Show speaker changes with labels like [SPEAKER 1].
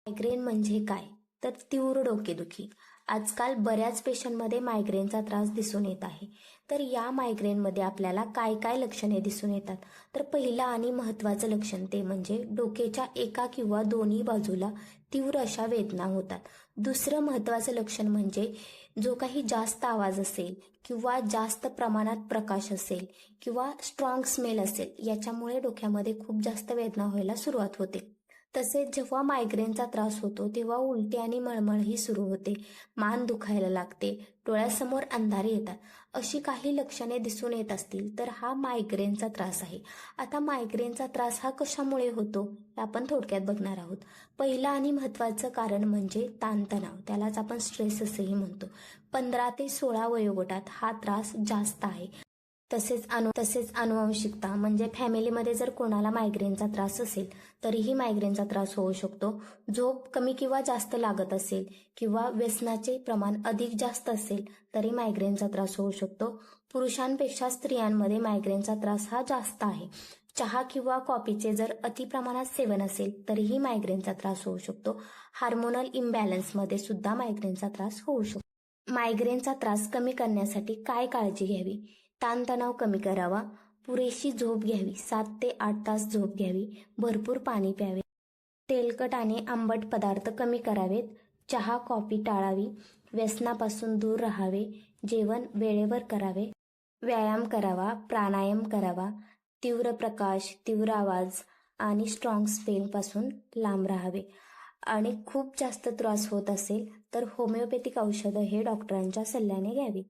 [SPEAKER 1] Migraine म्हणजे काय? तर तीव्र डोकेदुखी. आजकाल बऱ्याच पेशंटमध्ये मायग्रेनचा त्रास दिसून येत आहे. तर या मायग्रेनमध्ये आपल्याला काय काय लक्षणे दिसून येतात? तर पहिलं आणि महत्त्वाचं लक्षण ते म्हणजे डोक्याच्या एका किंवा दोन्ही बाजूला तीव्र अशा वेदना होतात. दुसरं महत्त्वाचं लक्षण म्हणजे जो काही जास्त आवाज असेल किंवा जास्त प्रमाणात प्रकाश असेल किंवा स्ट्रॉंग स्मेल असेल, याच्यामुळे डोक्यामध्ये खूप जास्त वेदना व्हायला सुरुवात होते. तसेच जेव्हा मायग्रेनचा त्रास होतो तेव्हा उलटी आणि मळमळही सुरू होते, मान दुखायला लागते, डोळ्यासमोर अंधारे येतात. अशी काही लक्षणे दिसून येत असतील तर हा मायग्रेनचा त्रास आहे. आता मायग्रेनचा त्रास हा कशामुळे होतो हे आपण थोडक्यात बघणार आहोत. पहिलं आणि महत्त्वाचं कारण म्हणजे ताणतणाव, त्यालाच आपण स्ट्रेस असेही म्हणतो. 15 ते 16 वयोगटात हा त्रास जास्त आहे. तसेच अनुवंशिकता म्हणजे फॅमिलीमध्ये जर कोणाला मायग्रेनचा त्रास असेल तरीही मायग्रेनचा त्रास होऊ शकतो. झोप कमी किंवा जास्त लागत असेल किंवा व्यसनाचे प्रमाण अधिक जास्त असेल तरी मायग्रेनचा त्रास होऊ शकतो. पुरुषांपेक्षा स्त्रियांमध्ये मायग्रेनचा त्रास हा जास्त आहे. चहा किंवा कॉफीचे जर अति प्रमाणात सेवन असेल तरीही मायग्रेनचा त्रास होऊ शकतो. हार्मोनल इम्बॅलन्समध्ये सुद्धा मायग्रेनचा त्रास होऊ शकतो. मायग्रेनचा त्रास कमी करण्यासाठी काय काळजी घ्यावी? ताणतणाव कमी करावा, पुरेशी झोप घ्यावी, 7 ते 8 तास झोप घ्यावी, भरपूर पाणी प्यावे, तेलकट आणि आंबट पदार्थ कमी करावेत, चहा कॉफी टाळावी, व्यसनापासून दूर राहावे, जेवण वेळेवर करावे, व्यायाम करावा, प्राणायाम करावा, तीव्र प्रकाश, तीव्र आवाज आणि स्ट्रॉंग स्मेलपासून लांब राहावे. आणि खूप जास्त त्रास होत असेल तर होमिओपॅथिक औषधं हे डॉक्टरांच्या सल्ल्याने घ्यावी.